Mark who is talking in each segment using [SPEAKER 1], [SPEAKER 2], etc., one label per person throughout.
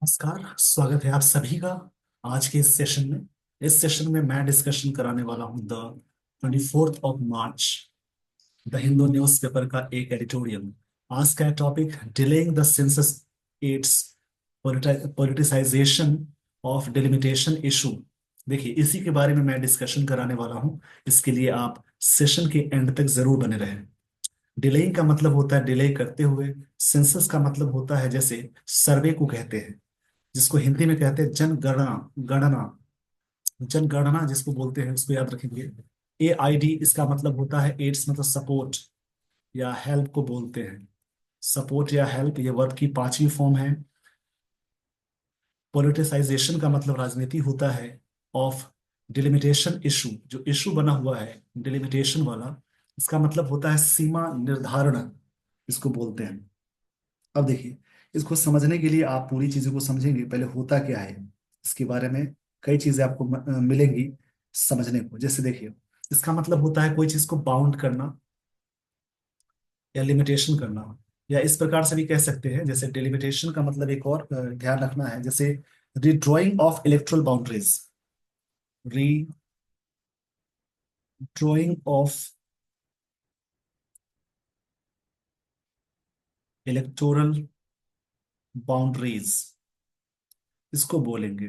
[SPEAKER 1] नमस्कार, स्वागत है आप सभी का आज के इस सेशन में मैं डिस्कशन कराने वाला हूं the 24 March the Hindu newspaper का एक एडिटोरियल। आज का topic delaying the census aids politicisation of delimitation issue. देखिए, इसी के बारे में मैं डिस्कशन कराने वाला हूं। इसके लिए आप सेशन के एंड तक जरूर बने रहें। डिलेइंग का मतलब होता है डिले करते हुए। सेंसस का मतलब होता है जैसे सर्वे को कहते हैं, जिसको हिंदी में कहते हैं जनगणना। गणना, जनगणना जिसको बोलते हैं उसको याद रखेंगे। AID इसका मतलब होता है एड्स, मतलब सपोर्ट या हेल्प को बोलते हैं। सपोर्ट या हेल्प ये वर्ब की पांचवी फॉर्म है। पॉलिटिसाइजेशन का मतलब राजनीति होता है। ऑफ डिलिमिटेशन इशू, जो इशू बना हुआ है डिलिमिटेशन वाला, इसका मतलब होता है सीमा निर्धारण, इसको बोलते हैं। अब देखिए, इसको समझने के लिए आप पूरी चीजों को समझेंगे। पहले होता क्या है इसके बारे में कई चीजें आपको मिलेंगी समझने को। जैसे देखिए, इसका मतलब होता है कोई चीज को बाउंड करना या लिमिटेशन करना, या इस प्रकार से भी कह सकते हैं। जैसे डिलिमिटेशन का मतलब एक और ध्यान रखना है, जैसे redrawing of electoral boundaries. Redrawing of electoral boundaries, इसको बोलेंगे।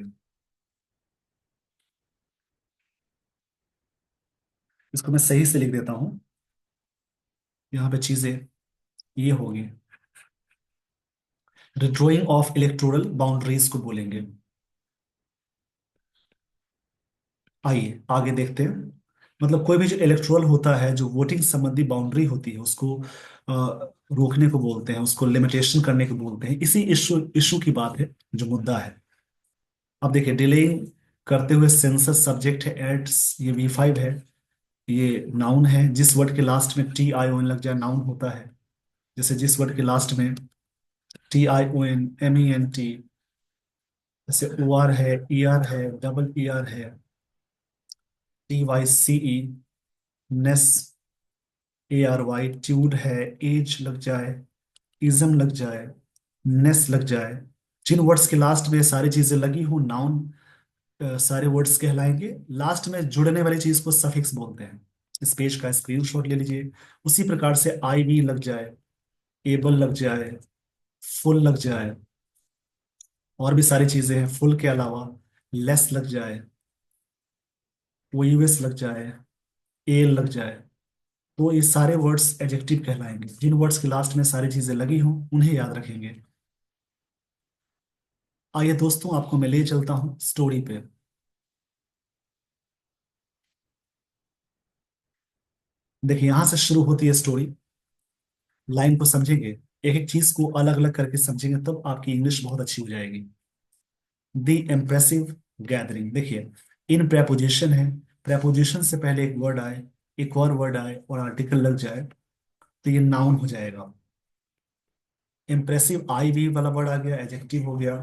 [SPEAKER 1] इसको मैं सही से लिख देता हूं, यहाँ पे चीजें ये होगी। ड्रॉइंग ऑफ इलेक्टोरल बाउंड्रीज को बोलेंगे। आइए आगे देखते हैं। मतलब कोई भी जो इलेक्टोरल होता है, जो वोटिंग संबंधी बाउंड्री होती है, उसको रोकने को बोलते हैं, उसको लिमिटेशन करने को बोलते हैं। इसी इशू इशू की बात है, जो मुद्दा है। अब देखिए, डिलेइंग करते हुए सेंसस सब्जेक्ट है एड्स, ये V5 है। ये नाउन है, जिस वर्ड के लास्ट में TION लग जाए नाउन होता है। जैसे जिस वर्ड के लास्ट में TION MENT, जैसे OR है, ER है, डबल ER है, TYCE, नेस, ARY, ट्यूड है, एज लग जाए, इज्म लग जाए, नेस लग जाए। जिन वर्ड्स के लास्ट में सारी चीजें लगी हो नाउन सारे वर्ड्स कहलाएंगे। लास्ट में जुड़ने वाली चीज को सफिक्स बोलते हैं। इस पेज का स्क्रीनशॉट ले लीजिए। उसी प्रकार से IV लग जाए, एबल लग जाए, फुल लग जाए, और भी सारी चीजें हैं। फुल के अलावा लेस लग जाए, OUS लग जाए, एल लग जाए। तो ये सारे वर्ड्स एडजेक्टिव कहलाएंगे। जिन वर्ड्स के लास्ट में सारी चीजें लगी हों उन्हें याद रखेंगे। आइए दोस्तों, आपको मैं ले चलता हूं स्टोरी पे। देखिए, यहां से शुरू होती है स्टोरी। लाइन को समझेंगे, एक एक चीज को अलग अलग करके समझेंगे, तब आपकी इंग्लिश बहुत अच्छी हो जाएगी। The impressive gathering. देखिए, इन प्रेपोजिशन है। प्रेपोजिशन से पहले एक वर्ड आए, एक और वर्ड आए और आर्टिकल लग जाए, तो ये नाउन हो जाएगा। इम्प्रेसिव IV वाला वर्ड आ गया, एडजेक्टिव हो गया।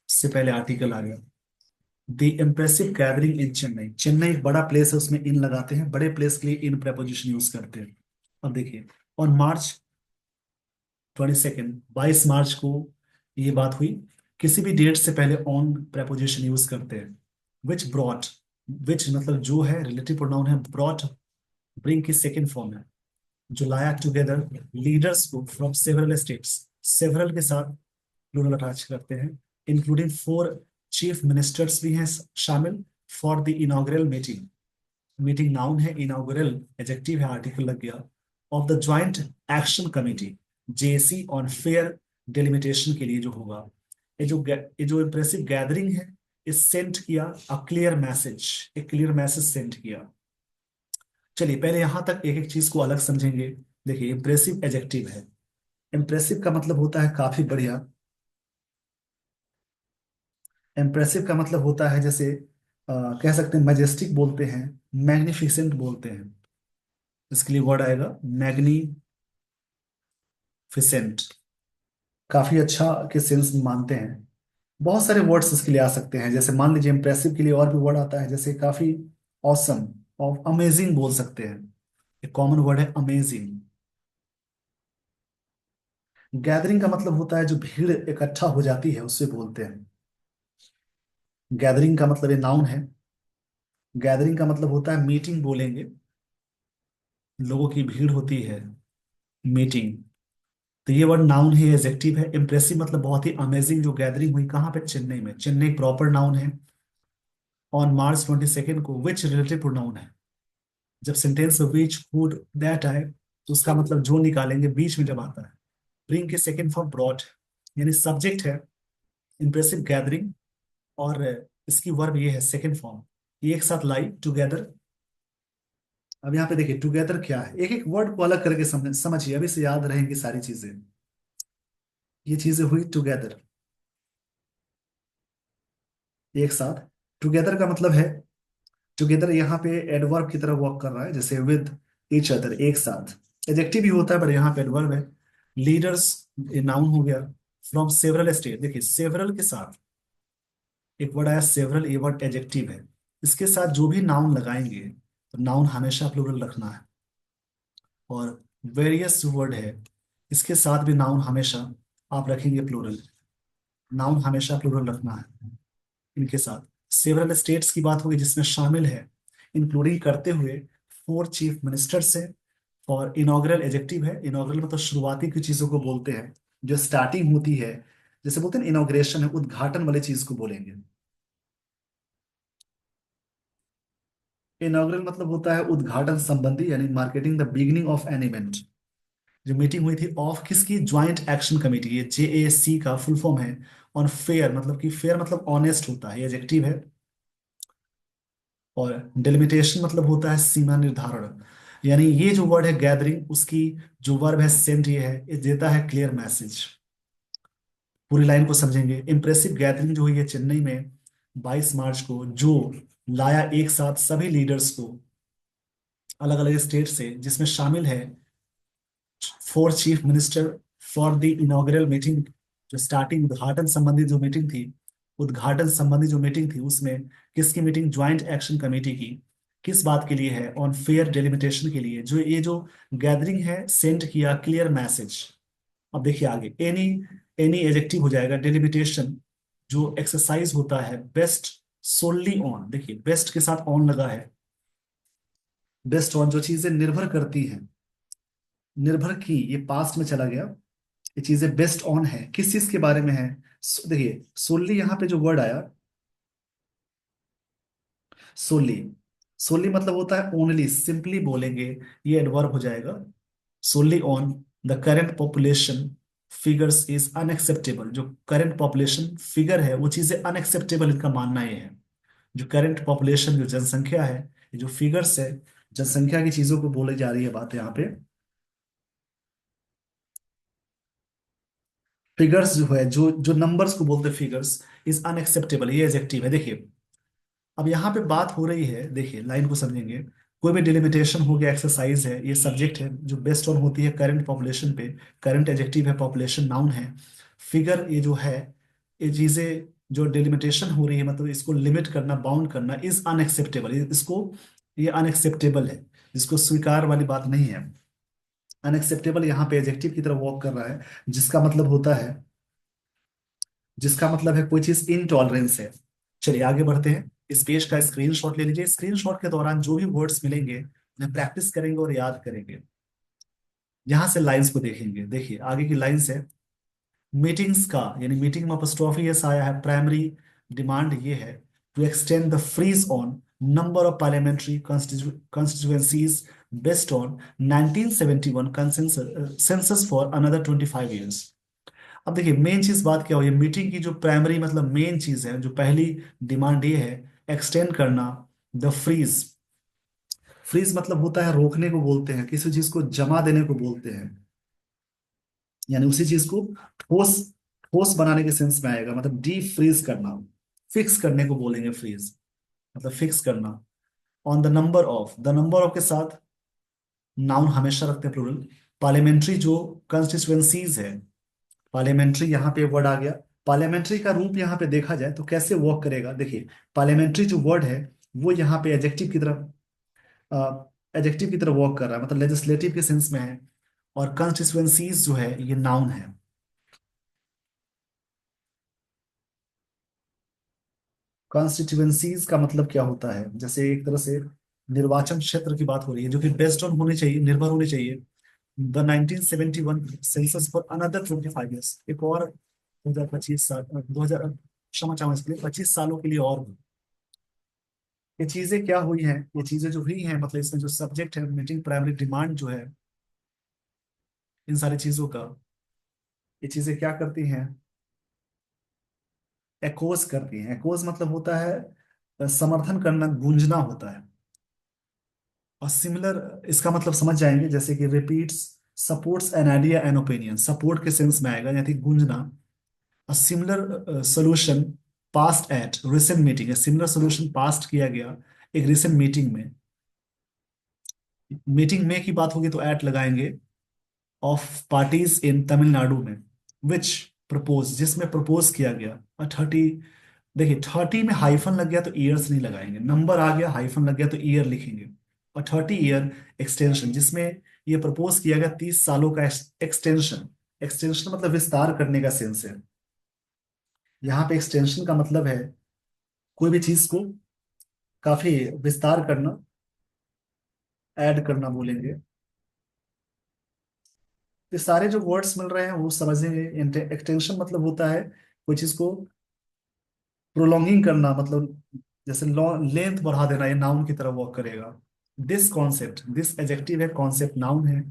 [SPEAKER 1] इससे पहले आर्टिकल आ गया। द इम्प्रेसिव गैदरिंग इन चेन्नई। चेन्नई एक बड़ा प्लेस है, उसमें इन लगाते हैं। बड़े प्लेस के लिए इन प्रेपोजिशन यूज करते हैं। अब देखिए, ऑन March 22, 22 मार्च को ये बात हुई। किसी भी डेट से पहले ऑन प्रेपोजिशन यूज करते हैं। विच ब्रॉट, विच मतलब जो है, रिलेटिव प्रोनाउन है। ब्रॉट, ब्रिंग की सेकेंड फॉर्म है, जो लाया टुगेदर लीडर्स को फ्रॉम सेवरल स्टेट्स। सेवरल के साथ प्लूरल अटैच करते हैं। इंक्लूडिंग 4 चीफ मिनिस्टर्स भी हैं शामिल, for the inaugural meeting. Meeting noun है, इनॉग्रल एडजेक्टिव है, आर्टिकल लग गया। Of the joint action committee, JC on fair delimitation के लिए जो होगा। ये जो इंप्रेसिव गैदरिंग है, इस सेंट किया अ क्लियर मैसेज, एक क्लियर मैसेज सेंड किया। चलिए पहले यहां तक एक एक चीज को अलग समझेंगे। देखिए, इंप्रेसिव एडजेक्टिव है। इंप्रेसिव का मतलब होता है काफी बढ़िया। इम्प्रेसिव का मतलब होता है जैसे कह सकते हैं मैजेस्टिक बोलते हैं, मैग्निफिसेंट बोलते हैं। इसके लिए वर्ड आएगा मैग्निफिसेंट। काफी अच्छा के सेंस में मानते हैं। बहुत सारे वर्ड्स इसके लिए आ सकते हैं। जैसे मान लीजिए, इम्प्रेसिव के लिए और भी वर्ड आता है, जैसे काफी ऑसम और अमेजिंग बोल सकते हैं। एक कॉमन वर्ड है अमेजिंग। गैदरिंग का मतलब होता है जो भीड़ इकट्ठा हो जाती है उससे बोलते हैं। गैदरिंग का मतलब ये नाउन है। गैदरिंग का मतलब होता है मीटिंग बोलेंगे, लोगों की भीड़ होती है, मीटिंग। तो ये वर्ड नाउन है, एडजेक्टिव है। इम्प्रेसिव मतलब बहुत ही अमेजिंग। जो गैदरिंग हुई कहाँ पे? चेन्नई में। चेन्नई प्रॉपर नाउन है। ऑन मार्च 22 को विच रिलेटिव प्रोनाउन है। जब सेंटेंस में विच हुड दैट आए तो उसका मतलब जो निकालेंगे बीच में जब आता है। ब्रिंग की सेकेंड फॉर्म ब्रॉट, यानी सब्जेक्ट है इम्प्रेसिव गैदरिंग, और इसकी वर्ब ये है सेकेंड फॉर्म। ये एक साथ लाई टुगेदर। अब यहाँ पे देखिए टुगेदर क्या है, एक एक वर्ड को अलग करके समझिए, अभी से याद रहेंगी सारी चीजें। ये चीजें हुई टुगेदर, एक साथ। टुगेदर का मतलब है, टुगेदर यहाँ पे एडवर्ब की तरह वर्क कर रहा है, जैसे विद ईच अदर, एक साथ। एडजेक्टिव भी होता है पर यहाँ पे एडवर्ब है। लीडर्स, ये नाउन हो गया। फ्रॉम सेवरल स्टेट, देखिए सेवरल के साथ एक वर्ड आया सेवरल, ये वर्ड एडजेक्टिव है। इसके साथ जो भी नाउन लगाएंगे तो नाउन हमेशा प्लूरल रखना है। और वेरियस वर्ड है, इसके साथ भी नाउन हमेशा आप रखेंगे प्लूरल। नाउन हमेशा प्लूरल रखना है इनके साथ। सेवरल स्टेट्स की बात होगी जिसमें शामिल है, इंक्लूडिंग करते हुए 4 चीफ मिनिस्टर्स है। और इनॉग्रल एजेक्टिव है। इनॉग्रल मतलब शुरुआती की चीजों को बोलते हैं, जो स्टार्टिंग होती है। जैसे बोलते हैं इनॉग्रेशन है, उद्घाटन वाली चीज को बोलेंगे। इनॉग्रल मतलब होता है उद्घाटन संबंधी, यानी marketing the beginning of an event. जो मीटिंग हुई थी ऑफ किसकी? ज्वाइंट एक्शन कमेटी, ये JAC का फुल फॉर्म है। ऑन फेयर मतलब कि फेयर मतलब ऑनेस्ट होता है, ये एजेक्टिव है। और डेलिमिटेशन मतलब होता है सीमा निर्धारण। यानी ये जो वर्ड है गैदरिंग, उसकी जो वर्ब है सेंट, ये है, ये देता है क्लियर मैसेज। पूरी लाइन को समझेंगे। इंप्रेसिव गैदरिंग जो हुई है चेन्नई में 22 मार्च को, जो लाया एक साथ सभी लीडर्स को अलग अलग स्टेट से, जिसमें शामिल है 4 chief minister for the inaugural meeting. जो स्टार्टिंग उद्घाटन संबंधी जो मीटिंग थी, उद्घाटन संबंधी जो मीटिंग थी उसमें किसकी मीटिंग? ज्वाइंट एक्शन कमेटी की। किस बात के लिए है? ऑन फेयर डेलिमिटेशन के लिए। जो ये जो गैदरिंग है सेंड किया क्लियर मैसेज। अब देखिए आगे, एनी, एनी एजेक्टिव हो जाएगा। डेलिमिटेशन जो एक्सरसाइज होता है बेस्ट सोनली ऑन, देखिए बेस्ट के साथ ऑन लगा है। बेस्ट ऑन जो चीजें निर्भर करती हैं, निर्भर की, ये पास्ट में चला गया। ये चीजें बेस्ट ऑन है, किस चीज के बारे में है? देखिए सोनली यहाँ पे जो वर्ड आया, सोनली, सोनली मतलब होता है ओनली, सिंपली बोलेंगे, ये एडवर्ब हो जाएगा। Solely on the current population figures is unacceptable. जो करंट पॉपुलेशन फिगर है वो चीजें अनएक्सेप्टेबल, इनका मानना ये है। जो करंट पॉपुलेशन, जो जनसंख्या है, ये जो फिगर्स है, जनसंख्या की चीजों को बोली जा रही है बात यहाँ पे। फिगर्स जो है, जो जो नंबर्स को बोलते हैं फिगर्स, इज अनएक्सेप्टेबल, ये एडजेक्टिव है। देखिए अब यहाँ पे बात हो रही है, देखिए लाइन को समझेंगे। कोई भी डिलिमिटेशन हो गया, एक्सरसाइज है, ये सब्जेक्ट है जो बेस्ड ऑन होती है करंट पॉपुलेशन पे। करंट एडजेक्टिव है, पॉपुलेशन नाउन है। फिगर ये जो है, ये चीजें जो डिलिमिटेशन हो रही है मतलब इसको लिमिट करना, बाउंड करना, इज अनएक्सेप्टेबल, इसको, ये अनएक्सेप्टेबल है, इसको स्वीकार वाली बात नहीं है। अनएक्सेप्टेबल यहाँ पे एडजेक्टिव की तरह वर्क कर रहा है, जिसका मतलब होता है, जिसका मतलब है कोई चीज इनटॉलरेंस है। चलिए आगे बढ़ते हैं। इस पेज का स्क्रीनशॉट ले लीजिए। स्क्रीनशॉट के दौरान जो भी वर्ड्स मिलेंगे उन्हें प्रैक्टिस करेंगे और याद करेंगे। यहां से लाइंस को देखेंगे। देखिए आगे की लाइंस है, मीटिंग्स का, यानी मीटिंग में अपॉस्ट्रोफी एस आया है। प्राइमरी डिमांड ये है to extend the freeze on number of parliamentary constituencies based on 1971 census for another 25 years. अब देखिए मेन चीज बात क्या हुई, मीटिंग की जो प्राइमरी मतलब मेन चीज है, जो पहली डिमांड ये है, एक्सटेंड करना द फ्रीज। फ्रीज मतलब होता है रोकने को बोलते हैं, किसी चीज को जमा देने को बोलते हैं, यानी उसी चीज को ठोस, ठोस बनाने के सेंस में आएगा। मतलब डी फ्रीज करना, फिक्स करने को बोलेंगे फ्रीज, मतलब फिक्स करना। On the number of, the number of के साथ नाउन हमेशा रखते हैं प्लूरल। पार्लियामेंट्री जो कंस्टिट्यूएंसीज है, पार्लियामेंट्री यहाँ पे वर्ड आ गया। पार्लियामेंट्री का रूप यहाँ पे देखा जाए तो कैसे वर्क करेगा, देखिए पार्लियामेंट्री जो वर्ड है वो यहाँ पे एडजेक्टिव की तरह, एडजेक्टिव की तरह वर्क कर रहा है, मतलब लेजिस्लेटिव के सेंस में है। और कंस्टिट्यूएंसीज जो है ये नाउन है। कॉन्स्टिट्यूएंसीज का मतलब क्या होता है, जैसे एक तरह से निर्वाचन क्षेत्र की बात हो रही है, जो कि बेस्ड ऑन होने चाहिए, निर्भर होने चाहिए the 1971 census for another 25 years, एक और 2025 साल, 2000, क्षमा चाहूंगा इसके लिए, 25 सालों के लिए और भी। ये चीजें क्या हुई हैं, ये चीजें जो हुई हैं, मतलब इसमें जो सब्जेक्ट है, मीटिंग प्राइमरी डिमांड जो है इन सारी चीजों का, ये चीजें क्या करती हैं, एकोज करती हैं। एकोज मतलब होता है समर्थन करना, गूंजना होता है। और सिमिलर इसका मतलब समझ जाएंगे, जैसे कि repeats, supports an idea an opinion, support के सेंस में आएगा, यानी गूंजना। A similar solution passed at recent meeting, similar solution passed किया गया एक रिसेंट मीटिंग में। मीटिंग में की बात होगी तो एट लगाएंगे, ऑफ पार्टीज इन तमिलनाडु में, विच प्रपोज, जिसमें प्रपोज किया गया। और 30, देखिए 30 में हाइफन लग गया तो ईयर्स नहीं लगाएंगे, नंबर आ गया हाइफन लग गया तो ईयर लिखेंगे। और 30 ईयर एक्सटेंशन, जिसमें ये प्रपोज किया गया 30 सालों का एक्सटेंशन। एक्सटेंशन मतलब विस्तार करने का सेंस है। यहाँ पे एक्सटेंशन का मतलब है कोई भी चीज को काफी विस्तार करना, ऐड करना बोलेंगे। ये सारे जो वर्ड्स मिल रहे हैं वो समझेंगे। एक्सटेंशन मतलब होता है कोई चीज को प्रोलॉन्गिंग करना, मतलब जैसे लेंथ बढ़ा देना, ये नाउन की तरह वर्क करेगा। दिस कॉन्सेप्ट, दिस एजेक्टिव है, कॉन्सेप्ट नाउन है।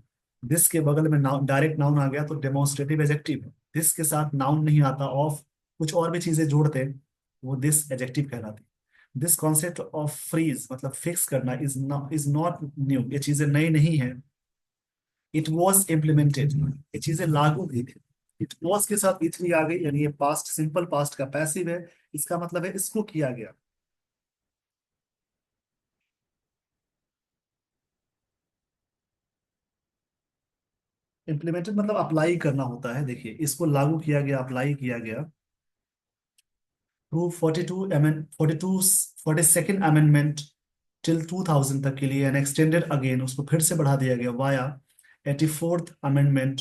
[SPEAKER 1] दिस के बगल में नाउन, डायरेक्ट नाउन आ गया तो डेमोन्स्ट्रेटिव एजेक्टिव है। दिस के साथ नाउन नहीं आता, ऑफ कुछ और भी चीजें जोड़ते हैं, वो दिस एजेक्टिव कहलाती है। दिस कॉन्सेप्ट ऑफ फ्रीज मतलब फिक्स करना, इज नॉट न्यू, ये चीजें नई नहीं है। इट वॉज इम्प्लीमेंटेड, ये चीजें लागू भी थी। इट वॉज के साथ इथली आ गई, यानी ये पास्ट, सिंपल पास्ट का पैसिव है। इसका मतलब है इसको किया गया। इम्प्लीमेंटेड मतलब अप्लाई करना होता है, देखिए इसको लागू किया गया, अप्लाई किया गया थ्रू 42 अमेंडमेंट टिल 2000 तक के लिए, एंड एक्सटेंडेड अगेन, उसको फिर से बढ़ा दिया गया वाया 84th अमेंडमेंट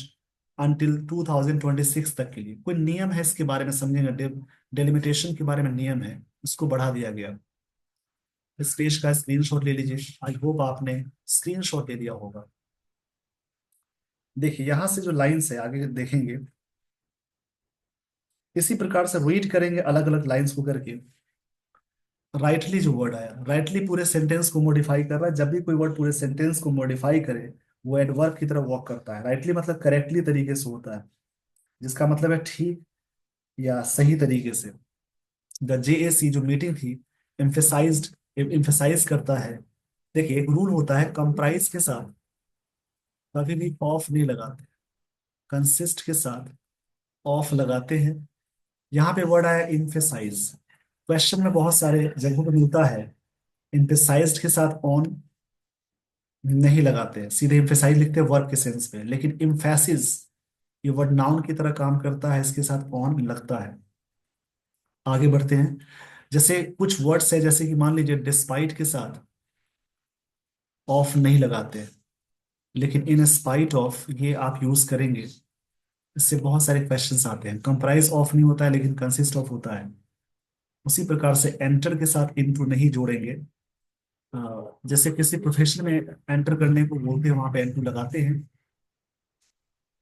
[SPEAKER 1] अनटिल 2026 तक के लिए। कोई नियम है इसके बारे में समझेंगे, डेलिमिटेशन के बारे में नियम है, उसको बढ़ा दिया गया। इस पेज का स्क्रीनशॉट ले लीजिए, आई होप आपने स्क्रीनशॉट ले लिया होगा। देखिए यहां से जो लाइंस है आगे देखेंगे, इसी प्रकार से रीड करेंगे अलग अलग लाइंस को करके। राइटली जो वर्ड आया, राइटली पूरे सेंटेंस को मॉडिफाई कर रहा है। जब भी कोई वर्ड पूरे सेंटेंस को मॉडिफाई करे वो एडवर्ब की तरह वर्क करता है। राइटली मतलब करेक्टली तरीके से होता है, जिसका मतलब है ठीक या सही तरीके से। द जेएसी जो मीटिंग थी, एम्फेसाइज्ड, एम्फेसाइज करता है। देखिए एक रूल होता है, कंप्राइज के साथ कभी भी ऑफ नहीं लगाते, कंसिस्ट के साथ ऑफ लगाते हैं। यहाँ पे वर्ड आया इम्फेसाइज, क्वेश्चन में बहुत सारे जगहों पे मिलता है। इम्फेसाइज्ड के साथ ऑन नहीं लगाते हैं, सीधे इम्फेसाइज लिखते हैं वर्ब के सेंस में। लेकिन इम्फेसिस, ये वर्ड नाउन की तरह काम करता है, इसके साथ ऑन लगता है। आगे बढ़ते हैं, जैसे कुछ वर्ड्स है, जैसे कि मान लीजिए डिस्पाइट के साथ ऑफ नहीं लगाते हैं, लेकिन इन स्पाइट ऑफ ये आप यूज करेंगे। इससे बहुत सारे क्वेश्चंस आते हैं। कंप्राइज ऑफ नहीं होता है लेकिन कंसिस्ट ऑफ होता है। उसी प्रकार से एंटर के साथ इनटू नहीं जोड़ेंगे। जैसे किसी प्रोफेशन में एंटर करने को बोलते हैं, वहां पे एंटू लगाते हैं।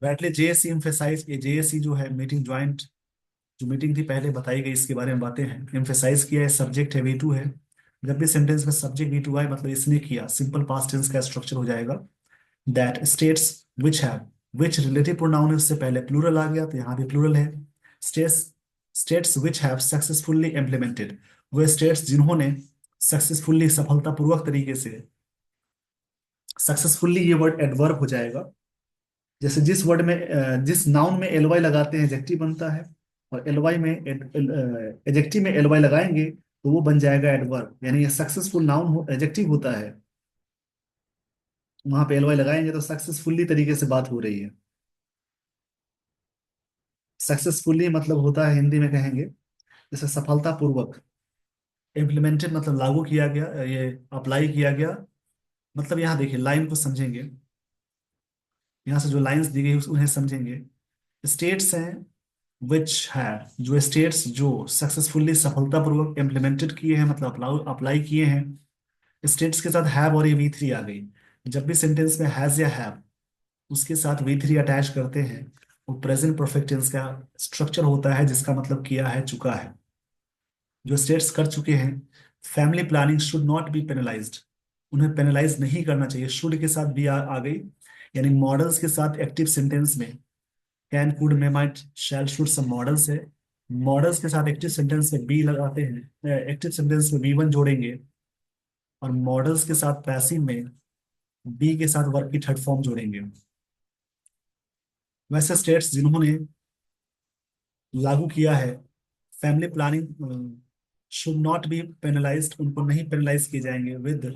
[SPEAKER 1] राइटली जेएससी एम्फेसाइज, ये जेएससी जो है मीटिंग ज्वाइंट, जो मीटिंग थी पहले बताई गई, इसके बारे में बातें हैं। एम्फेसाइज किया है, सब्जेक्ट है V2 है। जब भी सेंटेंस में सब्जेक्ट V2 आए मतलब इसने किया, सिंपल पास्ट टेंस का स्ट्रक्चर हो जाएगा। That states which have, which relative pronoun है, उससे पहले प्लूरल आ गया तो यहाँ भी प्लूरल है। States, states which have successfully implemented, वो स्टेट्स जिन्होंने सक्सेसफुली, सफलतापूर्वक तरीके से, सक्सेसफुली ये वर्ड एडवर्ब हो जाएगा। जैसे जिस वर्ड में जिस नाउन में एल वाई लगाते हैं एडजेक्टिव बनता है, और एल वाई में एडजेक्टिव में एल वाई लगाएंगे तो वो बन जाएगा एडवर्ब, यानी ये सक्सेसफुल नाउन हो, एडजेक्टिव होता है, वहां पे एल वाई लगाएंगे तो सक्सेसफुली तरीके से बात हो रही है। सक्सेसफुली मतलब होता है, हिंदी में कहेंगे जैसे सफलतापूर्वक। इम्प्लीमेंटेड मतलब लागू किया गया, ये अप्लाई किया गया। मतलब यहाँ देखिए लाइन को समझेंगे, यहाँ से जो लाइंस दी गई उन्हें समझेंगे। स्टेट्स हैं विच है, जो स्टेट्स जो सक्सेसफुली सफलतापूर्वक इम्प्लीमेंटेड किए हैं, मतलब अप्लाई किए हैं, स्टेट्स के साथ हैव और ये V3 आ गई। जब भी सेंटेंस में हैज या हैव उसके साथ V3 अटैच करते हैं, वो प्रेजेंट परफेक्ट टेंस का स्ट्रक्चर होता है, जिसका मतलब किया है, चुका है। जो स्टेट्स कर चुके हैं, family planning should not B penalised, उन्हें पेनलाइज नहीं करना चाहिए। शुड के साथ भी आ गई, यानी मॉडल्स के साथ एक्टिव सेंटेंस में can, could, may, might, shall, should सब मॉडल्स है। मॉडल्स के साथ एक्टिव सेंटेंस में बी लगाते हैं, एक्टिव सेंटेंस में V1 जोड़ेंगे, और मॉडल्स के साथ पैसिव में बी के साथ वर्ब की थर्ड फॉर्म जोड़ेंगे। वैसे स्टेट्स जिन्होंने लागू किया है family planning should not B penalised, उनको नहीं पेनलाइज किए जाएंगे विद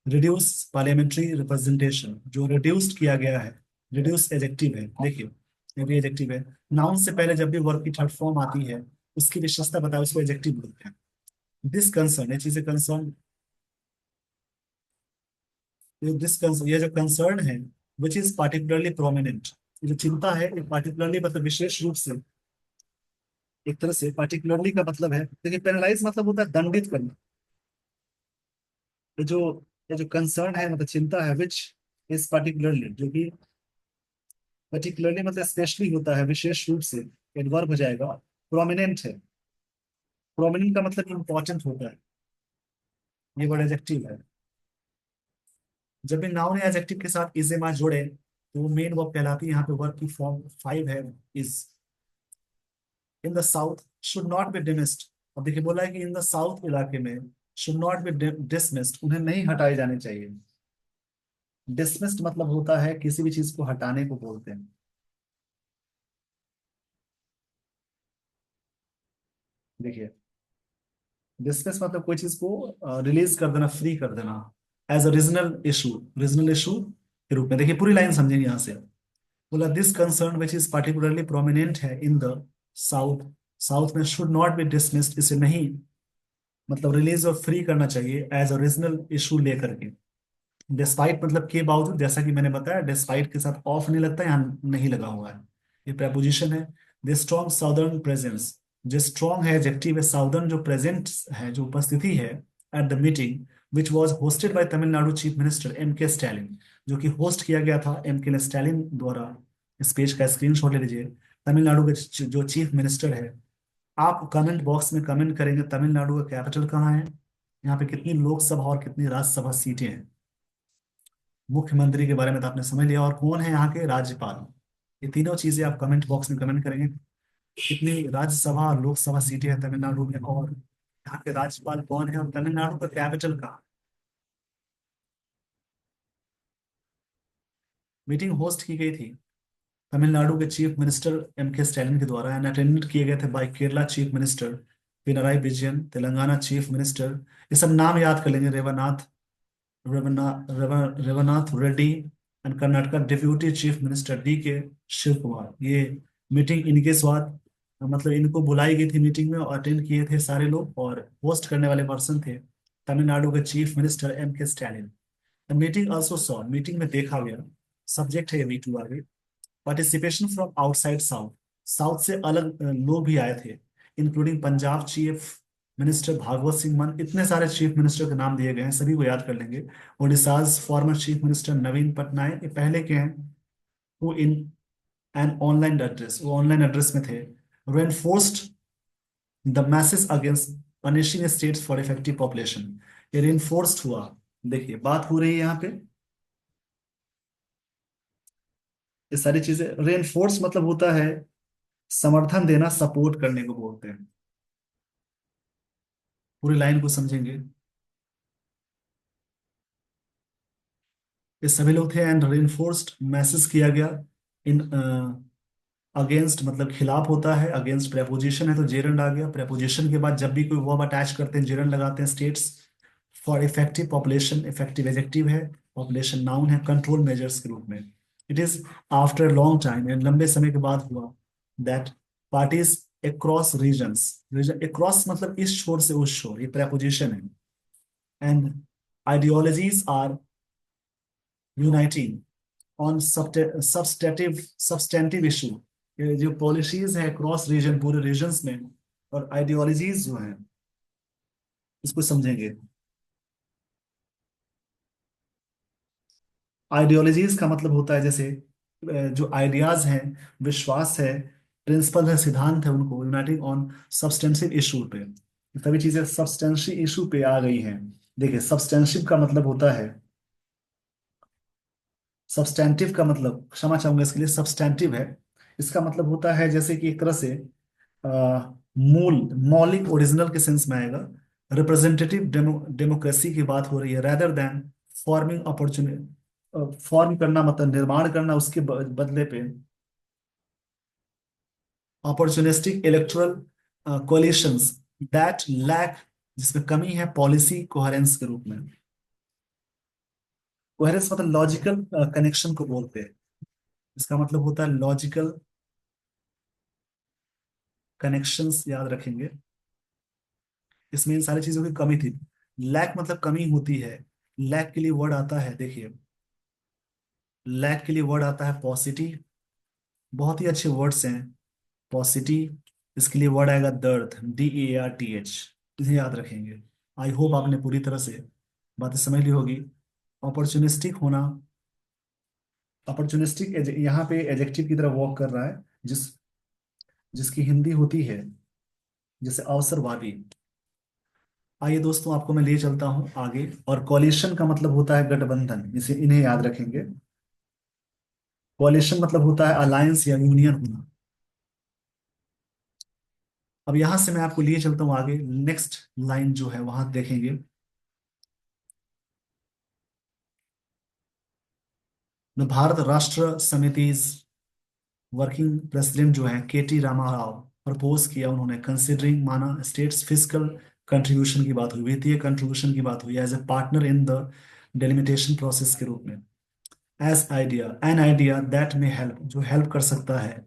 [SPEAKER 1] रिड्यूस पार्लियामेंट्री रिप्रेजेंटेशन। जो रिड्यूस्ड किया गया है, रिड्यूस एडजेक्टिव है, देखिए ये भी एडजेक्टिव है। नाउन से पहले जब भी वर्ब की थर्ड फॉर्म आती है, उसकी विशेषता बताओ, उसको एडजेक्टिव बोलते हैं। दिस कंसर्न, ये चीजें कंसर्न, ये जो कंसर्न है, विच इज पार्टिकुलरली प्रोमिनेंट, ये जो चिंता है, ये पार्टिकुलरली मतलब विशेष रूप से, एक तरह से पार्टिकुलरली का मतलब है, देखिए पेनलाइज मतलब होता है दंडित करना। ये जो ये जो कंसर्न है मतलब चिंता है, विच इज पार्टिकुलरली, जो कि पर्टिकुलरली मतलब स्पेशली होता है, विशेष रूप से, एडवर्ब हो जाएगा, प्रोमिनेंट है। प्रोमिनेंट का मतलब इंपॉर्टेंट होता है, ये वर्ड एडजेक्टिव है। जब भी नाउन या एडजेक्टिव के साथ इज एमा जोड़े, तो वो मेन वर्ब कहलाती है। यहाँ पे वर्ब की फॉर्म 5 है, is. In the south should not be dismissed, अब देखिए बोला है कि इन द साउथ इलाके में शुड नॉट बी डिसमिस्ड, उन्हें नहीं हटाए जाने चाहिए। डिसमिस्ड मतलब होता है किसी भी चीज को हटाने को बोलते हैं। देखिए डिस्कस मतलब कोई चीज को रिलीज कर देना, फ्री कर देना, as a regional issue, regional issue के रूप में। देखिए पूरी लाइन समझेंगे यहाँ से। बोला this concern which is particularly prominent है इन द साउथ, साउथ में शुड नॉट बी डिसमिस्ड, इसे नहीं मतलब रिलीज और फ्री करना चाहिए एज अ रीजनल इशू लेकर के। डिस्पाइट मतलब के बावजूद, जैसा कि मैंने बताया, डिस्पाइट के साथ ऑफ नहीं लगता, यहाँ नहीं लगा हुआ है, ये preposition है। द स्ट्रॉन्ग साउदर्न प्रेजेंस, जो स्ट्रॉन्ग है एडजेक्टिव है, साउदर्न जो प्रेजेंट है, जो उपस्थिति है, at the meeting which was hosted by Tamil Nadu chief minister M K Stalin, जो कि होस्ट किया गया था M K स्टैलिन द्वारा। इस पेज का स्क्रीनशॉट ले लीजिए। तमिलनाडु के जो चीफ मिनिस्टर है, आप कमेंट बॉक्स में कमेंट करेंगे तमिलनाडु का कैपिटल कहाँ है, यहाँ पे कितनी लोकसभा और कितनी राज्यसभा सीटें हैं। मुख्यमंत्री के बारे में तो आपने समझ लिया, और कौन है यहाँ के राज्यपाल, ये तीनों चीजें आप कमेंट बॉक्स में कमेंट करेंगे। कितनी राज्यसभा और लोकसभा सीटें हैं तमिलनाडु में, और यहाँ के राज्यपाल कौन है, और तमिलनाडु का कैपिटल कहाँ। मीटिंग होस्ट की गई थी तमिलनाडु के chief minister M K Stalin के द्वारा, एंड अटेंडेड किए गए थे by Kerala chief minister Pinarayi Vijayan, Telangana chief minister, ये सब नाम याद कर लेंगे, Revanth Reddy, and Karnataka deputy chief minister D K Shiva Kumar. ये मीटिंग इनके स्वाद, मतलब इनको बुलाई गई थी मीटिंग में, और अटेंड किए थे सारे लोग, और होस्ट करने वाले पर्सन थे तमिलनाडु के chief minister M K Stalin. Meeting also saw, meeting में देखा गया, सब्जेक्ट है V2 आगे, participation from outside south, south से अलग लोग भी आए थे, including Punjab chief minister Bhagwant Singh Mann, इतने सारे चीफ मिनिस्टर के नाम दिए गए हैं, सभी को याद कर लेंगे। ओडिशाज फॉर्मर चीफ मिनिस्टर नवीन पटनायक, ये पहले के हैं, वो इन एन ऑनलाइन एड्रेस, वो ऑनलाइन एड्रेस में थे। Reinforced the message against punishing states for effective population, ये रेनफोर्स्ड हुआ। देखिए बात हो रही है यहाँ पे, ये सारी चीजें, रेनफोर्स मतलब होता है समर्थन देना, सपोर्ट करने को बोलते हैं। पूरी लाइन को समझेंगे, ये सभी लोग थे, एंड रेनफोर्स्ड मैसेज किया गया इन अगेंस्ट मतलब खिलाफ होता है, अगेंस्ट प्रेपोजिशन है तो जेरंड आ गया। प्रेपोजिशन के बाद जब भी कोई वर्ब अटैच करते हैं जेरंड लगाते हैं। States for effective population, effective adjective है, पॉपुलेशन नाउन है, कंट्रोल मेजर्स के रूप में। It is after long time, लंबे समय के बाद हुआ, that parties across regions, region across मतलब इस छोर से उस छोर, ये प्रेपोजिशन है, and ideologies are uniting on substantive issue, ये जो पॉलिसीज है क्रॉस रीजन पूरे रीजन्स में, और आइडियोलॉजीज जो है इसको समझेंगे। आइडियोलॉजीज का मतलब होता है जैसे जो आइडियाज हैं, विश्वास है, प्रिंसिपल है, सिद्धांत है, उनको यूनाइटिंग ऑन सब्सटेंसिव इशू पे। सभी चीजें सब्सटेंशिव इशू पे आ गई हैं। देखिए सब्सटेंशिव का मतलब होता है, सब्सटैंटिव का मतलब, क्षमा चाहूंगा इसके लिए, सब्सटैंटिव है। इसका मतलब होता है जैसे कि एक तरह से मूल, मौलिक, ओरिजिनल के सेंस में आएगा। रिप्रेजेंटेटिव डेमोक्रेसी की बात हो रही है, rather than forming opportunity, form करना मतलब निर्माण करना, उसके बदले पे opportunistic electoral coalitions that lack, जिसमें कमी है पॉलिसी कोहेरेंस के रूप में। कोहेरेंस मतलब लॉजिकल कनेक्शन को बोलते हैं। इसका मतलब होता है लॉजिकल कनेक्शंस, याद रखेंगे। इसमें इन सारी चीजों की कमी थी। लैक मतलब कमी होती है। लैक के लिए वर्ड आता है, देखिए, लैक के लिए वर्ड आता है पॉसिटी। बहुत ही अच्छे वर्ड्स हैं, पॉसिटी। इसके लिए वर्ड आएगा दर्द, DARTH। इसे याद रखेंगे। आई होप आपने पूरी तरह से बातें समझ ली होगी। अपॉर्चुनिस्टिक होना, अपॉर्चुनिस्टिक यहाँ पे एडजेक्टिव की तरह वर्क कर रहा है, जिस जिसकी हिंदी होती है जैसे अवसरवादी। आइए दोस्तों, आपको मैं ले चलता हूं आगे। और कॉलिशन का मतलब होता है गठबंधन, इसे इन्हें याद रखेंगे। कॉलिशन मतलब होता है अलायंस या यूनियन होना। अब यहां से मैं आपको लिए चलता हूं आगे, नेक्स्ट लाइन जो है वहां देखेंगे। द भारत राष्ट्र समिति वर्किंग प्रेसिडेंट जो है KT रामाराव, प्रपोज किया उन्होंने, कंसिडरिंग माना स्टेट्स फिजिकल कंट्रीब्यूशन की बात हुई, वित्तीय कंट्रीब्यूशन की बात हुई, as a partner in the delimitation process के रूप में। As idea, an idea that में हेल्प, जो हेल्प कर सकता है,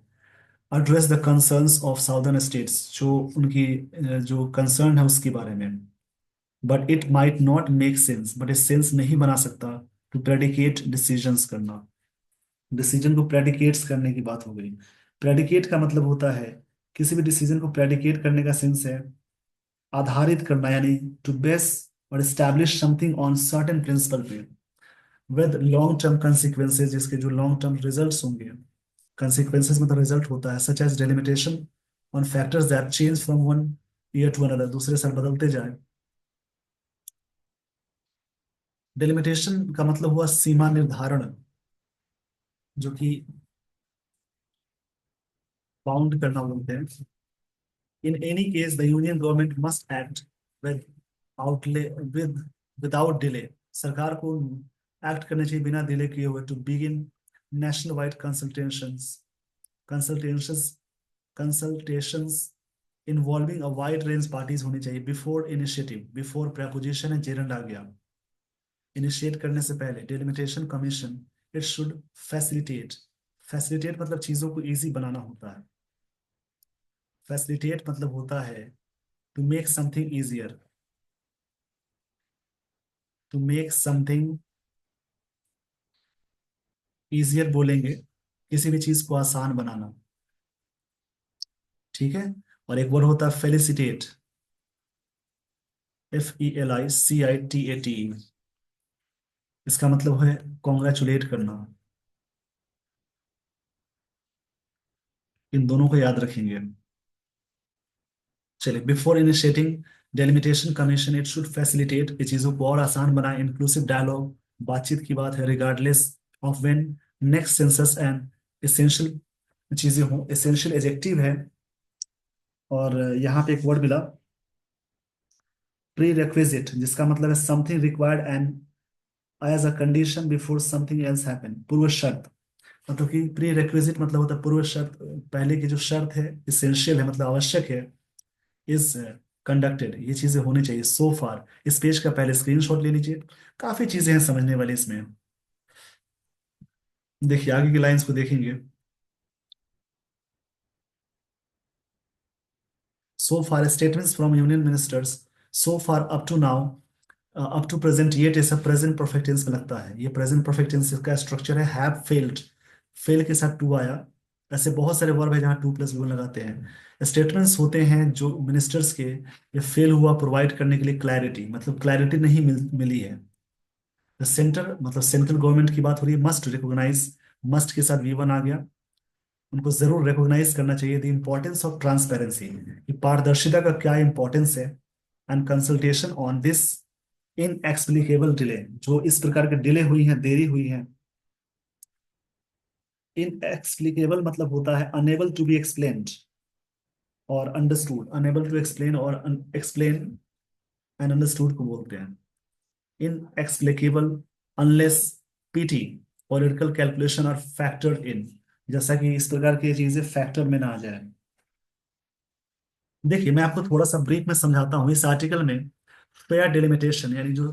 [SPEAKER 1] address the concerns of southern states, जो उनकी जो कंसर्न है उसके बारे में। But it might not make sense, but इस सेंस नहीं बना सकता टू प्रेडिकेट डिसीजंस करना। डिसीजन को प्रेडिकेट्स करने की बात हो गई। प्रेडिकेट का मतलब होता है किसी भी डिसीजन को प्रेडिकेट करने का सेंस है आधारित करना, यानी टू बेस और establish something on certain principle पे विद लॉन्ग टर्म कंसिक्वेंसेज, जिसके जो लॉन्ग टर्म रिजल्ट्स होंगे। कंसिक्वेंसेज मतलब रिजल्ट होता है, such as delimitation on factors that change from one year to another, दूसरे साल बदलते जाए। डेलिमिटेशन का मतलब हुआ सीमा निर्धारण, जो कि बाउंड करना बोलते हैं। In any case, the union government must act with outlay with without delay. सरकार को एक्ट करना चाहिए बिना डिले किए हुए, to begin national wide consultations consultations involving a wide range parties होनी चाहिए। बिफोर इनिशिएटिव, बिफोर प्रेपोजिशन है, जेरंड आ गया। इनिशिएट करने से पहले delimitation commission, it should facilitate. Facilitate मतलब चीजों को इजी बनाना होता है। फैसिलिटेट मतलब होता है to make something easier, to make something easier बोलेंगे, किसी भी चीज को आसान बनाना। ठीक है। और एक वर्ड होता है फेलिसिटेट, FELICITATE। इसका मतलब है कॉन्ग्रेचुलेट करना। इन दोनों को याद रखेंगे। चलिए, before initiating delimitation commission, it should facilitate, ये चीजों को और आसान बनाए, इंक्लूसिव डायलॉग, बातचीत की बात है, regardless of when next census and essential चीजें हों। एसेंशियल एजेक्टिव है। और यहाँ पे एक वर्ड मिला प्री रेक्विजिट, जिसका मतलब है something required and as a condition before something else happen, पूर्व शर्त। मतलब कि प्री रेक्विजिट मतलब होता है पूर्व शर्त, पहले की जो शर्त है, इसेंशियल है मतलब आवश्यक है, इज कंडक्टेड, ये चीजें होनी चाहिए। सो फार, इस पेज का पहले स्क्रीनशॉट ले लीजिए, काफी चीजें हैं समझने वाली इसमें। देखिए आगे की लाइंस को देखेंगे। So far statements from union ministers, so far up to now, up to present, ये जैसा प्रेजेंट परफेक्ट टेंस में लगता है। ये प्रेजेंट परफेक्ट टेंस का स्ट्रक्चर है हैव फेल्ड, फेल के साथ टू आया, ऐसे बहुत सारे वर्ब है जहाँ टू प्लस वी वन लगाते हैं। स्टेटमेंट्स होते हैं जो मिनिस्टर्स के ये फेल हुआ प्रोवाइड करने के लिए क्लैरिटी, मतलब क्लैरिटी नहीं मिली है। सेंटर मतलब सेंट्रल गवर्नमेंट की बात हो रही है, मस्ट रिकॉग्नाइज, मस्ट के साथ वी वन आ गया। उनको जरूर रिकॉग्नाइज करना चाहिए द इम्पोर्टेंस ऑफ ट्रांसपेरेंसी, कि पारदर्शिता का क्या इंपॉर्टेंस है, and consultation on this inexplicable delay, जो इस प्रकार के डिले हुई हैं, देरी हुई है। इनएक्सप्लिकेबल मतलब होता है अनेबल टू बी एक्सप्लेन्ड और अंडरस्टूड, अनेबल टू एक्सप्लेन और एक्सप्लेन एंड अंडरस्टूड को बोलते हैं। Inexplicable unless petty political calculation are factored in, जैसा कि इस प्रकार की चीजें फैक्टर में ना आ जाए। देखिए मैं आपको थोड़ा सा ब्रीफ में समझाता हूँ। इस आर्टिकल में फेयर डिलिमिटेशन यानी जो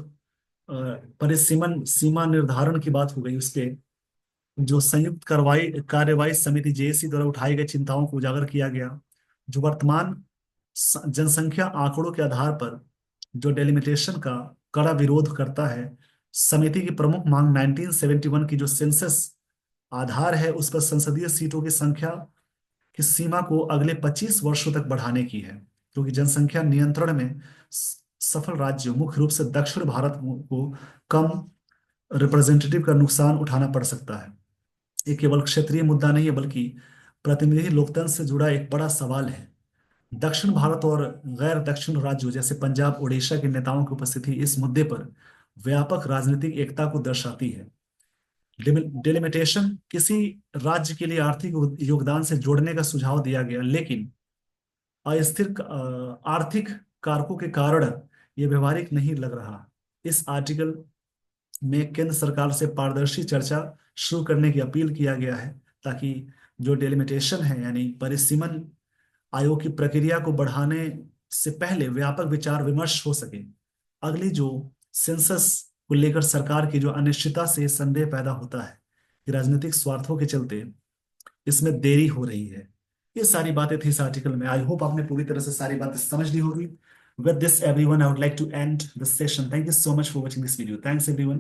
[SPEAKER 1] अ, परिसीमन सीमा निर्धारण की बात हो गई, उस पे जो संयुक्त कार्रवाई कार्यवाही समिति जेएसी द्वारा उठाई गई चिंताओं को उजागर किया गया। जो वर्तमान जनसंख्या आंकड़ों के आधार पर जो डेलिमिटेशन का कड़ा विरोध करता है। समिति की प्रमुख मांग 1971 की जो सेंसस आधार है उस पर संसदीय सीटों की संख्या की सीमा को अगले 25 वर्षों तक बढ़ाने की है, क्योंकि जनसंख्या नियंत्रण में सफल राज्यों मुख्य रूप से दक्षिण भारत को कम रिप्रेजेंटेटिव का नुकसान उठाना पड़ सकता है। ये केवल क्षेत्रीय मुद्दा नहीं है बल्कि प्रतिनिधि लोकतंत्र से जुड़ा एक बड़ा सवाल है। दक्षिण भारत और गैर दक्षिण राज्यों जैसे पंजाब ओडिशा के नेताओं की उपस्थिति इस मुद्दे पर व्यापक राजनीतिक एकता को दर्शाती है। डिलिमिटेशन किसी राज्य के लिए आर्थिक योगदान से जोड़ने का सुझाव दिया गया, लेकिन अस्थिर आर्थिक कारकों के कारण यह व्यवहारिक नहीं लग रहा। इस आर्टिकल में केंद्र सरकार से पारदर्शी चर्चा शुरू करने की अपील किया गया है, ताकि जो डेलिमिटेशन है यानी परिसीमन आयोग की प्रक्रिया को बढ़ाने से पहले व्यापक विचार विमर्श हो सके। अगली जो सेंसस को लेकर सरकार की जो अनिश्चितता से संदेह पैदा होता है कि राजनीतिक स्वार्थों के चलते इसमें देरी हो रही है। ये सारी बातें थी इस आर्टिकल में। आई होप आपने पूरी तरह से सारी बातें समझ ली होगी। With this, everyone, I would like to end the session. Thank you so much for watching this video. Thanks, everyone.